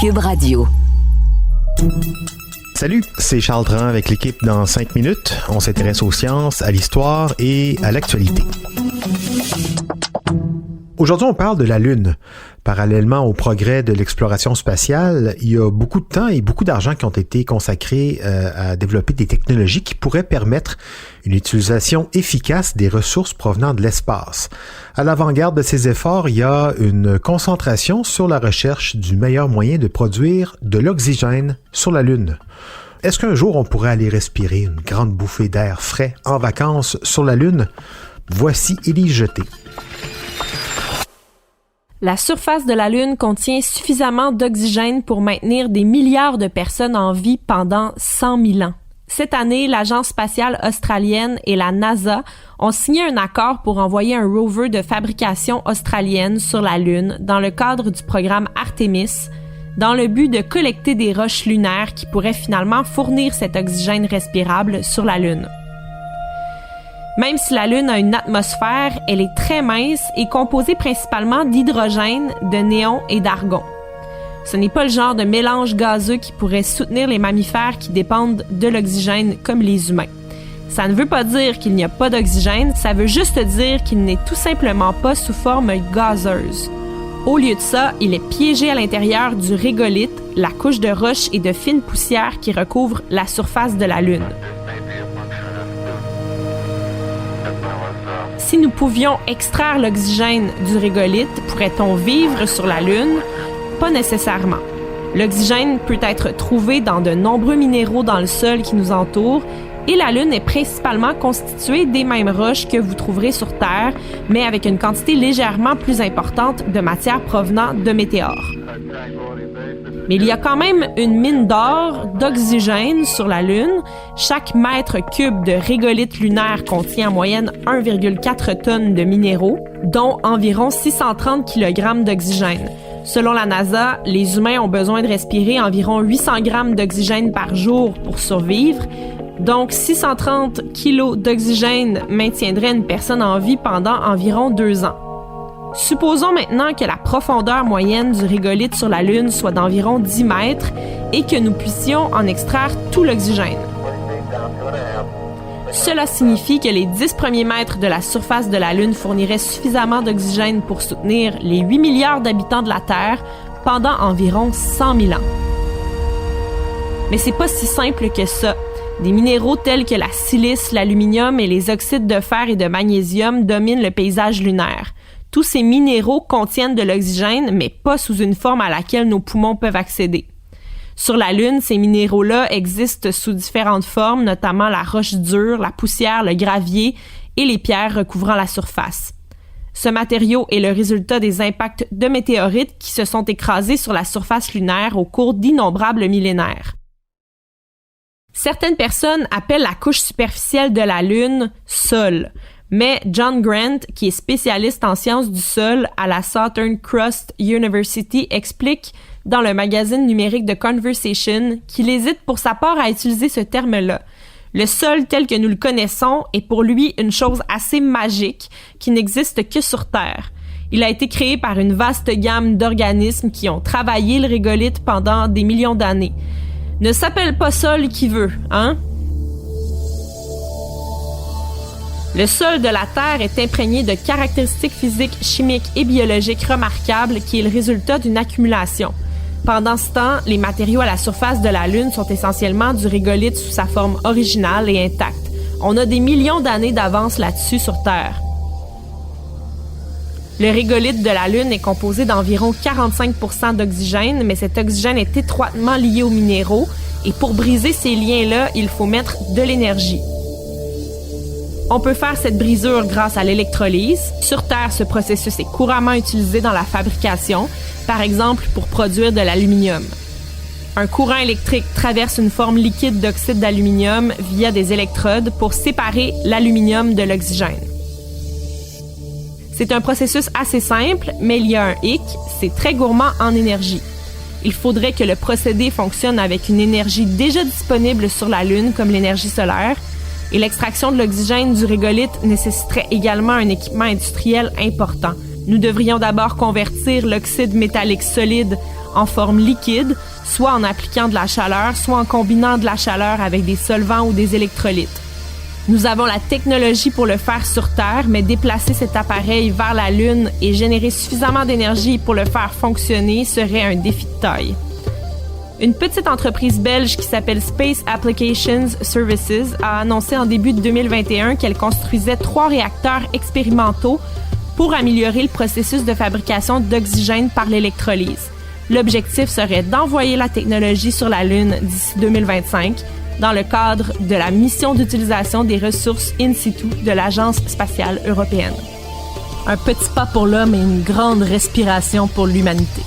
Cube Radio. Salut, c'est Charles Dran avec l'équipe dans 5 minutes. On s'intéresse aux sciences, à l'histoire et à l'actualité. Aujourd'hui, on parle de la Lune. Parallèlement au progrès de l'exploration spatiale, il y a beaucoup de temps et beaucoup d'argent qui ont été consacrés à développer des technologies qui pourraient permettre une utilisation efficace des ressources provenant de l'espace. À l'avant-garde de ces efforts, il y a une concentration sur la recherche du meilleur moyen de produire de l'oxygène sur la Lune. Est-ce qu'un jour on pourrait aller respirer une grande bouffée d'air frais en vacances sur la Lune? Voici Élise Jeté. La surface de la Lune contient suffisamment d'oxygène pour maintenir des milliards de personnes en vie pendant 100 000 ans. Cette année, l'Agence spatiale australienne et la NASA ont signé un accord pour envoyer un rover de fabrication australienne sur la Lune dans le cadre du programme Artemis, dans le but de collecter des roches lunaires qui pourraient finalement fournir cet oxygène respirable sur la Lune. Même si la Lune a une atmosphère, elle est très mince et composée principalement d'hydrogène, de néon et d'argon. Ce n'est pas le genre de mélange gazeux qui pourrait soutenir les mammifères qui dépendent de l'oxygène comme les humains. Ça ne veut pas dire qu'il n'y a pas d'oxygène, ça veut juste dire qu'il n'est tout simplement pas sous forme gazeuse. Au lieu de ça, il est piégé à l'intérieur du régolithe, la couche de roches et de fines poussières qui recouvre la surface de la Lune. Si nous pouvions extraire l'oxygène du régolithe, pourrait-on vivre sur la Lune? Pas nécessairement. L'oxygène peut être trouvé dans de nombreux minéraux dans le sol qui nous entoure et la Lune est principalement constituée des mêmes roches que vous trouverez sur Terre, mais avec une quantité légèrement plus importante de matière provenant de météores. Mais il y a quand même une mine d'or, d'oxygène sur la Lune. Chaque mètre cube de régolithe lunaire contient en moyenne 1,4 tonnes de minéraux, dont environ 630 kg d'oxygène. Selon la NASA, les humains ont besoin de respirer environ 800 grammes d'oxygène par jour pour survivre. Donc, 630 kg d'oxygène maintiendrait une personne en vie pendant environ 2 ans. Supposons maintenant que la profondeur moyenne du régolithe sur la Lune soit d'environ 10 mètres et que nous puissions en extraire tout l'oxygène. Cela signifie que les 10 premiers mètres de la surface de la Lune fourniraient suffisamment d'oxygène pour soutenir les 8 milliards d'habitants de la Terre pendant environ 100 000 ans. Mais c'est pas si simple que ça. Des minéraux tels que la silice, l'aluminium et les oxydes de fer et de magnésium dominent le paysage lunaire. Tous ces minéraux contiennent de l'oxygène, mais pas sous une forme à laquelle nos poumons peuvent accéder. Sur la Lune, ces minéraux-là existent sous différentes formes, notamment la roche dure, la poussière, le gravier et les pierres recouvrant la surface. Ce matériau est le résultat des impacts de météorites qui se sont écrasés sur la surface lunaire au cours d'innombrables millénaires. Certaines personnes appellent la couche superficielle de la Lune « sol ». Mais John Grant, qui est spécialiste en sciences du sol à la Southern Cross University, explique dans le magazine numérique The Conversation qu'il hésite pour sa part à utiliser ce terme-là. Le sol tel que nous le connaissons est pour lui une chose assez magique qui n'existe que sur Terre. Il a été créé par une vaste gamme d'organismes qui ont travaillé le régolithe pendant des millions d'années. Ne s'appelle pas sol qui veut, hein? Le sol de la Terre est imprégné de caractéristiques physiques, chimiques et biologiques remarquables qui est le résultat d'une accumulation. Pendant ce temps, les matériaux à la surface de la Lune sont essentiellement du régolithe sous sa forme originale et intacte. On a des millions d'années d'avance là-dessus sur Terre. Le régolithe de la Lune est composé d'environ 45% d'oxygène, mais cet oxygène est étroitement lié aux minéraux et pour briser ces liens-là, il faut mettre de l'énergie. On peut faire cette brisure grâce à l'électrolyse. Sur Terre, ce processus est couramment utilisé dans la fabrication, par exemple pour produire de l'aluminium. Un courant électrique traverse une forme liquide d'oxyde d'aluminium via des électrodes pour séparer l'aluminium de l'oxygène. C'est un processus assez simple, mais il y a un hic, c'est très gourmand en énergie. Il faudrait que le procédé fonctionne avec une énergie déjà disponible sur la Lune, comme l'énergie solaire, et l'extraction de l'oxygène du régolithe nécessiterait également un équipement industriel important. Nous devrions d'abord convertir l'oxyde métallique solide en forme liquide, soit en appliquant de la chaleur, soit en combinant de la chaleur avec des solvants ou des électrolytes. Nous avons la technologie pour le faire sur Terre, mais déplacer cet appareil vers la Lune et générer suffisamment d'énergie pour le faire fonctionner serait un défi de taille. Une petite entreprise belge qui s'appelle Space Applications Services a annoncé en début de 2021 qu'elle construisait 3 réacteurs expérimentaux pour améliorer le processus de fabrication d'oxygène par l'électrolyse. L'objectif serait d'envoyer la technologie sur la Lune d'ici 2025 dans le cadre de la mission d'utilisation des ressources in situ de l'Agence spatiale européenne. Un petit pas pour l'homme et une grande respiration pour l'humanité.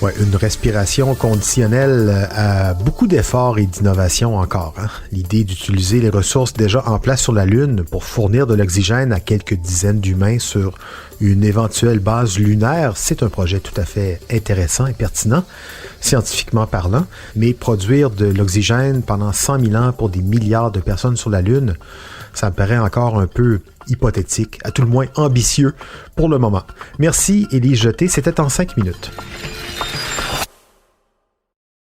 Ouais, une respiration conditionnelle à beaucoup d'efforts et d'innovation encore. L'idée d'utiliser les ressources déjà en place sur la Lune pour fournir de l'oxygène à quelques dizaines d'humains sur une éventuelle base lunaire, c'est un projet tout à fait intéressant et pertinent, scientifiquement parlant, mais produire de l'oxygène pendant 100 000 ans pour des milliards de personnes sur la Lune, ça me paraît encore un peu hypothétique, à tout le moins ambitieux pour le moment. Merci Élise Jeté, c'était en 5 minutes.